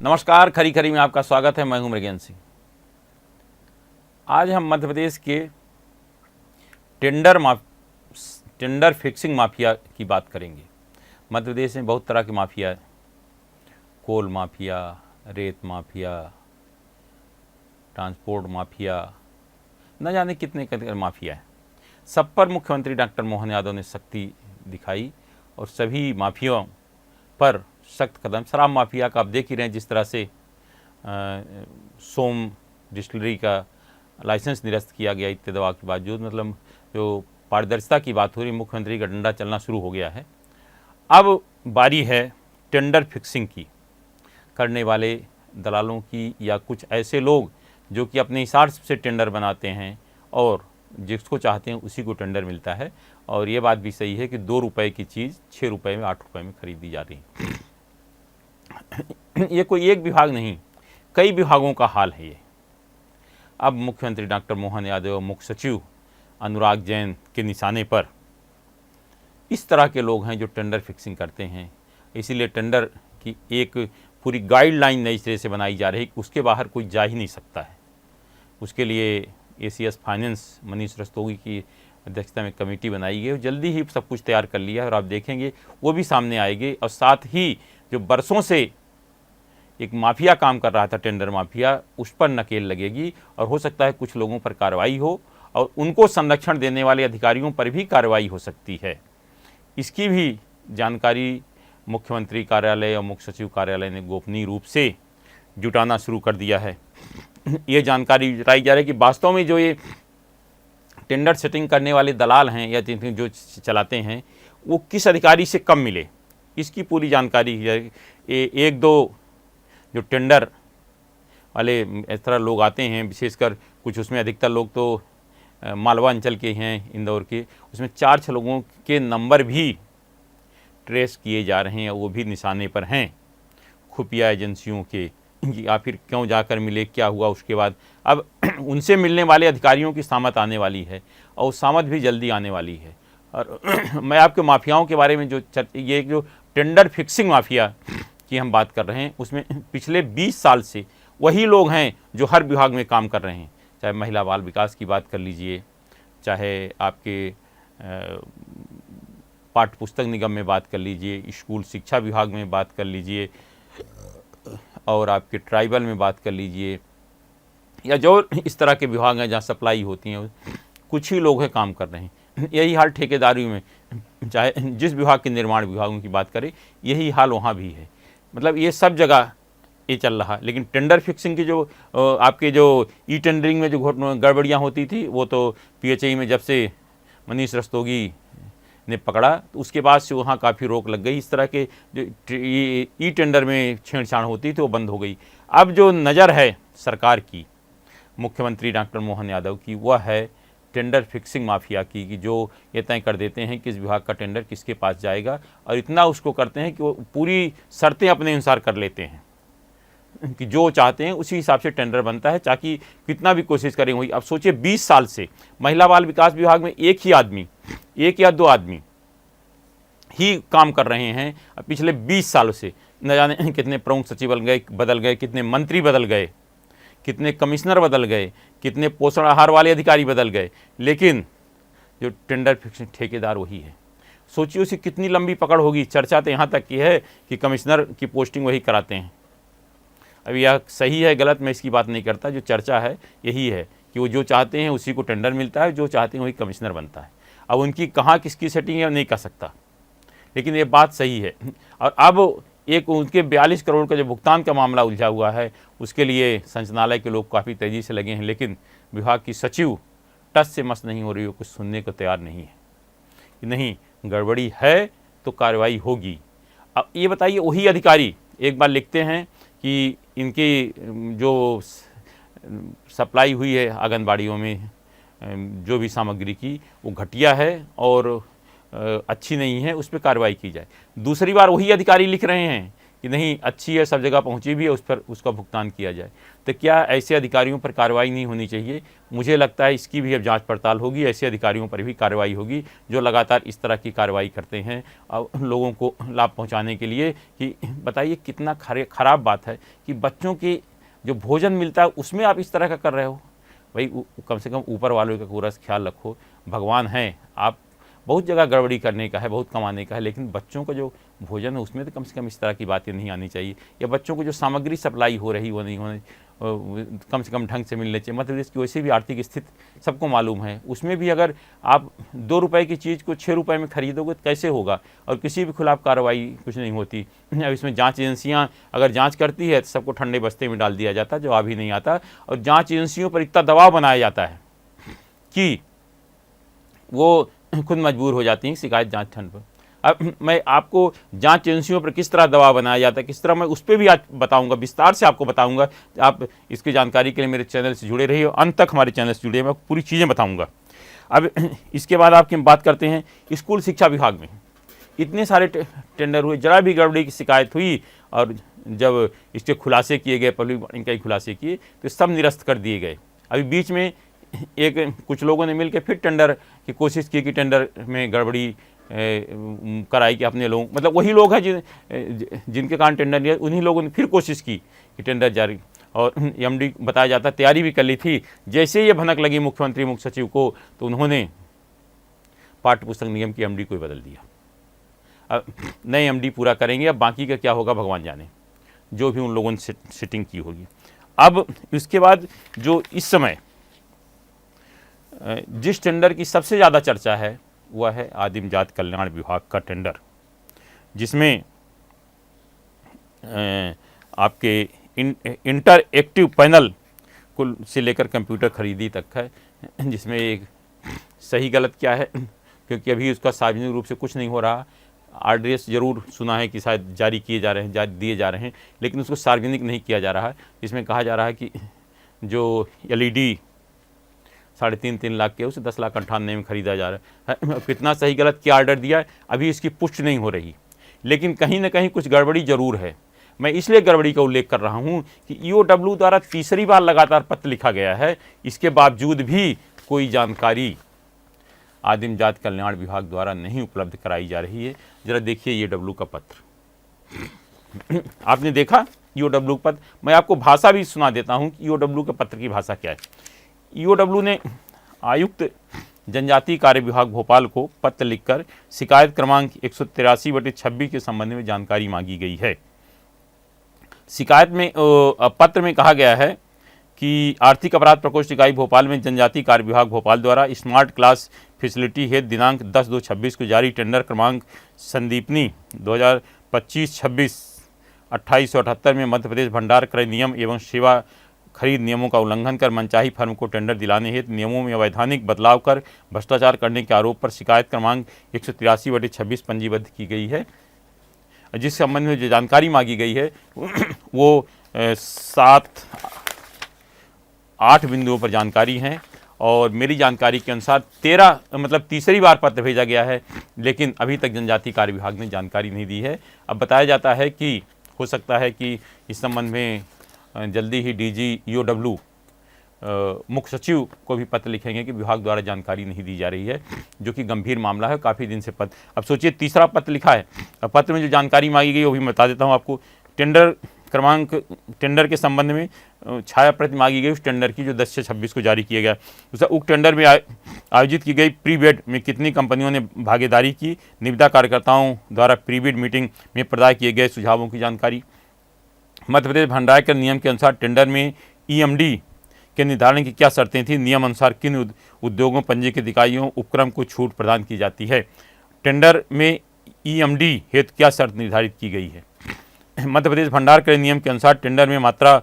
नमस्कार, खरी खरी में आपका स्वागत है। मैं हूं मृगेंद्र सिंह। आज हम मध्य प्रदेश के टेंडर फिक्सिंग माफिया की बात करेंगे। मध्य प्रदेश में बहुत तरह के माफिया है। कोल माफिया, रेत माफिया, ट्रांसपोर्ट माफिया, न जाने कितने माफिया हैं। सब पर मुख्यमंत्री डॉक्टर मोहन यादव ने सख्ती दिखाई और सभी माफियाओं पर सख्त कदम। शराब माफिया का आप देख ही रहे हैं, जिस तरह से सोम डिस्टिलरी का लाइसेंस निरस्त किया गया इतने दबाव के बावजूद। मतलब जो पारदर्शिता की बात हो रही, मुख्यमंत्री का डंडा चलना शुरू हो गया है। अब बारी है टेंडर फिक्सिंग की करने वाले दलालों की, या कुछ ऐसे लोग जो कि अपने हिसाब से टेंडर बनाते हैं और जिसको चाहते हैं उसी को टेंडर मिलता है। और ये बात भी सही है कि 2 रुपये की चीज़ 6 रुपये में, 8 रुपये में खरीदी जा रही है। ये कोई एक विभाग नहीं, कई विभागों का हाल है ये। अब मुख्यमंत्री डॉक्टर मोहन यादव, मुख्य सचिव अनुराग जैन के निशाने पर इस तरह के लोग हैं जो टेंडर फिक्सिंग करते हैं। इसीलिए टेंडर की एक पूरी गाइडलाइन नई सिरे से बनाई जा रही है कि उसके बाहर कोई जा ही नहीं सकता है। उसके लिए ACS फाइनेंस मनीष रस्तोगी की अध्यक्षता में कमेटी बनाई गई। जल्दी ही सब कुछ तैयार कर लिया है और आप देखेंगे वो भी सामने आएंगे। और साथ ही जो बरसों से एक माफिया काम कर रहा था, टेंडर माफिया, उस पर नकेल लगेगी और हो सकता है कुछ लोगों पर कार्रवाई हो और उनको संरक्षण देने वाले अधिकारियों पर भी कार्रवाई हो सकती है। इसकी भी जानकारी मुख्यमंत्री कार्यालय और मुख्य सचिव कार्यालय ने गोपनीय रूप से जुटाना शुरू कर दिया है। ये जानकारी जुटाई जा रही है कि वास्तव में जो ये टेंडर सेटिंग करने वाले दलाल हैं या जो चलाते हैं वो किस अधिकारी से कब मिले, इसकी पूरी जानकारी है। एक दो जो टेंडर वाले इस तरह लोग आते हैं, विशेषकर कुछ उसमें अधिकतर लोग तो मालवा अंचल के हैं, इंदौर के, उसमें 4-6 लोगों के नंबर भी ट्रेस किए जा रहे हैं। वो भी निशाने पर हैं खुफिया एजेंसियों के, या फिर क्यों जाकर मिले, क्या हुआ उसके बाद। अब उनसे मिलने वाले अधिकारियों की सामत आने वाली है और सामत भी जल्दी आने वाली है। और मैं आपके माफियाओं के बारे में ये जो टेंडर फिक्सिंग माफिया की हम बात कर रहे हैं, उसमें पिछले 20 साल से वही लोग हैं जो हर विभाग में काम कर रहे हैं। चाहे महिला बाल विकास की बात कर लीजिए, चाहे आपके पाठ्य पुस्तक निगम में बात कर लीजिए, स्कूल शिक्षा विभाग में बात कर लीजिए, और आपके ट्राइबल में बात कर लीजिए, या जो इस तरह के विभाग हैं जहाँ सप्लाई होती हैं, कुछ ही लोग हैं काम कर रहे हैं। यही हाल ठेकेदारी में, चाहे जिस विभाग के निर्माण विभागों की बात करें, यही हाल वहाँ भी है। मतलब ये सब जगह ये चल रहा। लेकिन टेंडर फिक्सिंग की जो आपके जो ई टेंडरिंग में जो गड़बड़ियाँ होती थी, वो तो PHI में जब से मनीष रस्तोगी ने पकड़ा तो उसके बाद से वहाँ काफ़ी रोक लग गई। इस तरह के जो ई टेंडर में छेड़छाड़ होती थी वो बंद हो गई। अब जो नज़र है सरकार की, मुख्यमंत्री डॉक्टर मोहन यादव की, वह है टेंडर फिक्सिंग माफिया की, कि जो ये तय कर देते हैं किस विभाग का टेंडर किसके पास जाएगा, और इतना उसको करते हैं कि वो पूरी शर्तें अपने अनुसार कर लेते हैं कि जो चाहते हैं उसी हिसाब से टेंडर बनता है, ताकि कितना भी कोशिश करें वही। अब सोचिए 20 साल से महिला बाल विकास विभाग में एक या 2 आदमी ही काम कर रहे हैं। अब पिछले 20 सालों से न जाने कितने प्रमुख सचिव बदल गए, कितने मंत्री बदल गए, कितने कमिश्नर बदल गए, कितने पोषण आहार वाले अधिकारी बदल गए, लेकिन जो टेंडर फिक्सिंग ठेकेदार वही है। सोचिए उसकी कितनी लंबी पकड़ होगी। चर्चा तो यहाँ तक की है कि कमिश्नर की पोस्टिंग वही कराते हैं। अब यह सही है गलत मैं इसकी बात नहीं करता, जो चर्चा है यही है कि वो जो चाहते हैं उसी को टेंडर मिलता है, जो चाहते हैं वही कमिश्नर बनता है। अब उनकी कहाँ किसकी सेटिंग है नहीं कर सकता, लेकिन ये बात सही है। और अब एक उनके 42 करोड़ का जो भुगतान का मामला उलझा हुआ है, उसके लिए संचालनालय के लोग काफ़ी तेज़ी से लगे हैं, लेकिन विभाग की सचिव टस से मस नहीं हो रही हो, कुछ सुनने को तैयार नहीं है कि नहीं गड़बड़ी है तो कार्रवाई होगी। अब ये बताइए, वही अधिकारी एक बार लिखते हैं कि इनकी जो सप्लाई हुई है आंगनबाड़ियों में जो भी सामग्री की, वो घटिया है और अच्छी नहीं है, उस पर कार्रवाई की जाए। दूसरी बार वही अधिकारी लिख रहे हैं कि नहीं अच्छी है, सब जगह पहुंची भी है, उस पर उसका भुगतान किया जाए। तो क्या ऐसे अधिकारियों पर कार्रवाई नहीं होनी चाहिए? मुझे लगता है इसकी भी अब जांच पड़ताल होगी, ऐसे अधिकारियों पर भी कार्रवाई होगी जो लगातार इस तरह की कार्रवाई करते हैं और लोगों को लाभ पहुंचाने के लिए। कि बताइए कितना खराब बात है कि बच्चों के जो भोजन मिलता है उसमें आप इस तरह का कर रहे हो। भाई कम से कम ऊपर वालों का पूरा ख्याल रखो। भगवान हैं, आप बहुत जगह गड़बड़ी करने का है, बहुत कमाने का है, लेकिन बच्चों का जो भोजन है उसमें तो कम से कम इस तरह की बातें नहीं आनी चाहिए। या बच्चों को जो सामग्री सप्लाई हो रही वो नहीं होने, कम से कम ढंग से मिलने चाहिए। मध्य प्रदेश की वैसे भी आर्थिक स्थिति सबको मालूम है, उसमें भी अगर आप 2 रुपए की चीज़ को 6 रुपए में खरीदोगे तो कैसे होगा? और किसी भी खिलाफ कार्रवाई कुछ नहीं होती। अब इसमें जांच एजेंसियां अगर जांच करती है तो सबको ठंडे बस्ते में डाल दिया जाता, जवाब ही नहीं आता। और जांच एजेंसियों पर इतना दबाव बनाया जाता है कि वो खुद मजबूर हो जाती हैं शिकायत जांच ठंड पर। अब मैं आपको जांच एजेंसियों पर किस तरह दबाव बनाया जाता है, किस तरह, मैं उस पर भी आज बताऊंगा, विस्तार से आपको बताऊंगा। आप इसकी जानकारी के लिए मेरे चैनल से जुड़े रहिए, अंत तक हमारे चैनल से जुड़े, मैं पूरी चीज़ें बताऊंगा। अब इसके बाद आपकी बात करते हैं स्कूल शिक्षा विभाग में इतने सारे टेंडर हुए, जरा भी गड़बड़ी की शिकायत हुई और जब इसके खुलासे किए गए, पब्लिक के खुलासे किए तो सब निरस्त कर दिए गए। अभी बीच में कुछ लोगों ने मिलकर फिर टेंडर की कोशिश की कि टेंडर में गड़बड़ी कराई कि अपने लोग, मतलब वही लोग हैं जिनके कारण टेंडर लिया, उन्हीं लोगों ने फिर कोशिश की कि टेंडर जारी, और एमडी बताया जाता तैयारी भी कर ली थी। जैसे ये भनक लगी मुख्यमंत्री मुख्य सचिव को तो उन्होंने पाठ्य पुस्तक निगम की एमडी को बदल दिया। अब नए एमडी पूरा करेंगे, अब बाकी का क्या होगा भगवान जाने, जो भी उन लोगों ने सेटिंग की होगी। अब इसके बाद जो इस समय जिस टेंडर की सबसे ज़्यादा चर्चा है वह है आदिम जाति कल्याण विभाग का टेंडर, जिसमें आपके इंटरएक्टिव पैनल को से लेकर कंप्यूटर खरीदी तक है, जिसमें एक सही गलत क्या है, क्योंकि अभी उसका सार्वजनिक रूप से कुछ नहीं हो रहा। आरडीएस जरूर सुना है कि शायद जारी किए जा रहे हैं, दिए जा रहे हैं, लेकिन उसको सार्वजनिक नहीं किया जा रहा है। इसमें कहा जा रहा है कि जो एलईडी 3.5 लाख के उसे 10,98,000 में खरीदा जा रहा है। कितना सही गलत क्या ऑर्डर दिया है अभी इसकी पुष्टि नहीं हो रही, लेकिन कहीं ना कहीं कुछ गड़बड़ी जरूर है। मैं इसलिए गड़बड़ी का उल्लेख कर रहा हूं कि ईओडब्ल्यू द्वारा तीसरी बार लगातार पत्र लिखा गया है, इसके बावजूद भी कोई जानकारी आदिम जाति कल्याण विभाग द्वारा नहीं उपलब्ध कराई जा रही है। जरा देखिए ईओडब्ल्यू का पत्र, आपने देखा ईओडब्ल्यू पत्र, मैं आपको भाषा भी सुना देता हूं कि ईओडब्ल्यू के पत्र की भाषा क्या है। ईओडब्ल्यू ने आयुक्त जनजातीय कार्य विभाग भोपाल को पत्र लिखकर शिकायत क्रमांक 183/26 के संबंध में जानकारी मांगी गई है। शिकायत में पत्र में कहा गया है कि आर्थिक अपराध प्रकोष्ठ इकाई भोपाल में जनजातीय कार्य विभाग भोपाल द्वारा स्मार्ट क्लास फैसिलिटी हेतु दिनांक 10/2/26 को जारी टेंडर क्रमांक संदीपनी 2025-26 2878 में मध्य प्रदेश भंडार क्रय नियम एवं सेवा खरीद नियमों का उल्लंघन कर मनचाही फर्म को टेंडर दिलाने हेतु नियमों में अवैधानिक बदलाव कर भ्रष्टाचार करने के आरोप पर शिकायत क्रमांक 183/26 पंजीबद्ध की गई है। जिस संबंध में जो जानकारी मांगी गई है वो 7-8 बिंदुओं पर जानकारी हैं, और मेरी जानकारी के अनुसार 13 मतलब तीसरी बार पत्र भेजा गया है, लेकिन अभी तक जनजातीय कार्य विभाग ने जानकारी नहीं दी है। अब बताया जाता है कि हो सकता है कि इस संबंध में जल्दी ही डीजी ईओडब्ल्यू मुख्य सचिव को भी पत्र लिखेंगे कि विभाग द्वारा जानकारी नहीं दी जा रही है, जो कि गंभीर मामला है। काफ़ी दिन से पत्र, अब सोचिए तीसरा पत्र लिखा है। अब पत्र में जो जानकारी मांगी गई वो भी बता देता हूँ आपको। टेंडर के संबंध में छाया प्रति मांगी गई उस टेंडर की जो 10/26 को जारी किया गया। उक्त टेंडर में आयोजित की गई प्री बिड में कितनी कंपनियों ने भागीदारी की, निविदा कार्यकर्ताओं द्वारा प्री बिड मीटिंग में प्रदान किए गए सुझावों की जानकारी। मध्य प्रदेश भंडार कर नियम के अनुसार टेंडर में ईएमडी के निर्धारण की क्या शर्तें थी, नियम अनुसार किन उद्योगों पंजीकृत इकाइयों उपक्रम को छूट प्रदान की जाती है, टेंडर में ईएमडी हेतु क्या शर्त निर्धारित की गई है। मध्य प्रदेश भंडार कर नियम के अनुसार टेंडर में मात्रा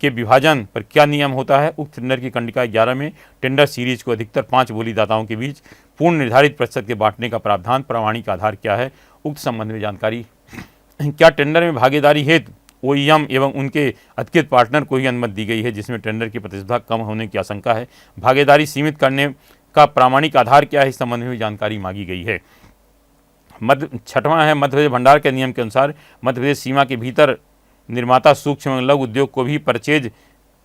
के विभाजन पर क्या नियम होता है। उक्त टेंडर की कंडिका 11 में टेंडर सीरीज को अधिकतर 5 बोलीदाताओं के बीच पूर्ण निर्धारित प्रतिशत के बांटने का प्रावधान, प्रामाणिक आधार क्या है, उक्त संबंध में जानकारी। क्या टेंडर में भागीदारी हेतु ओईएम एवं उनके अधिकृत पार्टनर को ही अनुमति दी गई है जिसमें टेंडर की प्रतिस्पर्धा कम होने की आशंका है। भागीदारी सीमित करने का प्रामाणिक आधार क्या है, इस संबंध में जानकारी मांगी गई है। छठवां है, मध्य प्रदेश भंडार के नियम के अनुसार मध्य प्रदेश सीमा के भीतर निर्माता सूक्ष्म एवं लघु उद्योग को भी परचेज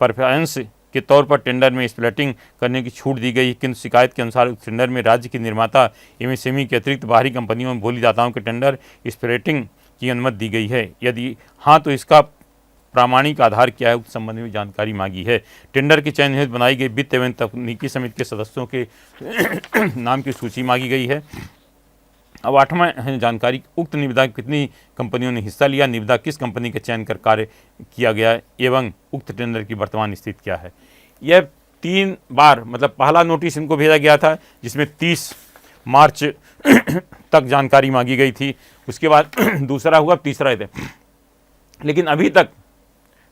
प्रेफरेंस के तौर पर टेंडर में स्प्लिटिंग करने की छूट दी गई, किंतु शिकायत के अनुसार टेंडर में राज्य की निर्माता एमएसएमई के अतिरिक्त बाहरी कंपनियों में भोलीदाताओं के टेंडर स्प्लिटिंग की अनुमति दी गई है। यदि हाँ तो इसका प्रामाणिक आधार क्या है, उस संबंध में जानकारी मांगी है। टेंडर के चयन हेतु बनाई गई वित्त एवं तकनीकी समिति के सदस्यों के नाम की सूची मांगी गई है। अब 8वां है जानकारी, उक्त निविदा कितनी कंपनियों ने हिस्सा लिया, निविदा किस कंपनी का चयन कर कार्य किया गया एवं उक्त टेंडर की वर्तमान स्थिति क्या है। यह 3 बार मतलब पहला नोटिस इनको भेजा गया था जिसमें 30 मार्च तक जानकारी मांगी गई थी, उसके बाद दूसरा हुआ, तीसरा थे, लेकिन अभी तक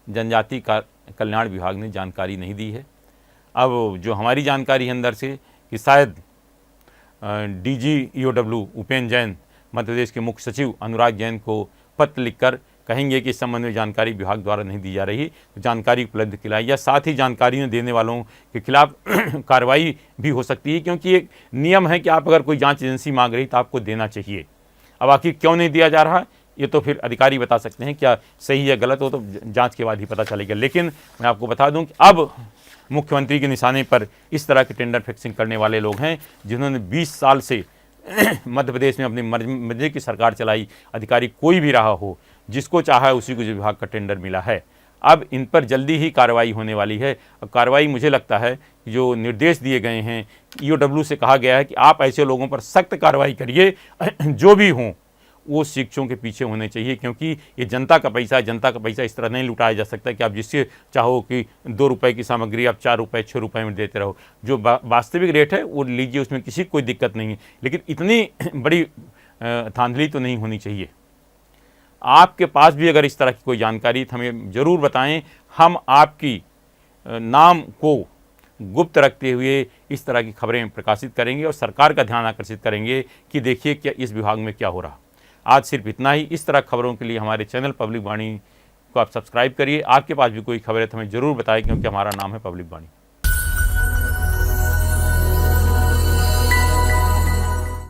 जनजाति कल्याण विभाग ने जानकारी नहीं दी है। अब जो हमारी जानकारी है अंदर से कि शायद डीजी ईओडब्ल्यू उपेंद्र जैन मध्य प्रदेश के मुख्य सचिव अनुराग जैन को पत्र लिखकर कहेंगे कि इस संबंध में जानकारी विभाग द्वारा नहीं दी जा रही, तो जानकारी उपलब्ध कराई, या साथ ही जानकारी न देने वालों के खिलाफ कार्रवाई भी हो सकती है, क्योंकि एक नियम है कि आप अगर कोई जांच एजेंसी मांग रही तो आपको देना चाहिए। अब आखिर क्यों नहीं दिया जा रहा ये तो फिर अधिकारी बता सकते हैं, क्या सही है गलत हो तो जांच के बाद ही पता चलेगा। लेकिन मैं आपको बता दूं कि अब मुख्यमंत्री के निशाने पर इस तरह के टेंडर फिक्सिंग करने वाले लोग हैं जिन्होंने 20 साल से मध्य प्रदेश में अपनी मर्जी की सरकार चलाई, अधिकारी कोई भी रहा हो, जिसको चाहा उसी को विभाग का टेंडर मिला है। अब इन पर जल्दी ही कार्रवाई होने वाली है। अब कार्रवाई मुझे लगता है जो निर्देश दिए गए हैं, ईओडब्ल्यू से कहा गया है कि आप ऐसे लोगों पर सख्त कार्रवाई करिए, जो भी हों वो शिक्षकों के पीछे होने चाहिए, क्योंकि ये जनता का पैसा है। जनता का पैसा इस तरह नहीं लुटाया जा सकता कि आप जिससे चाहो कि 2 रुपये की सामग्री आप 4 रुपये 6 रुपये में देते रहो। जो वास्तविक रेट है वो लीजिए, उसमें किसी कोई दिक्कत नहीं है, लेकिन इतनी बड़ी धांधली तो नहीं होनी चाहिए। आपके पास भी अगर इस तरह की कोई जानकारी तो हमें ज़रूर बताएं, हम आपकी नाम को गुप्त रखते हुए इस तरह की खबरें प्रकाशित करेंगे और सरकार का ध्यान आकर्षित करेंगे कि देखिए क्या इस विभाग में क्या हो रहा। आज सिर्फ इतना ही। इस तरह खबरों के लिए हमारे चैनल पब्लिक वाणी को आप सब्सक्राइब करिए। आपके पास भी कोई खबर है तो हमें ज़रूर बताएं, क्योंकि हमारा नाम है पब्लिक वाणी।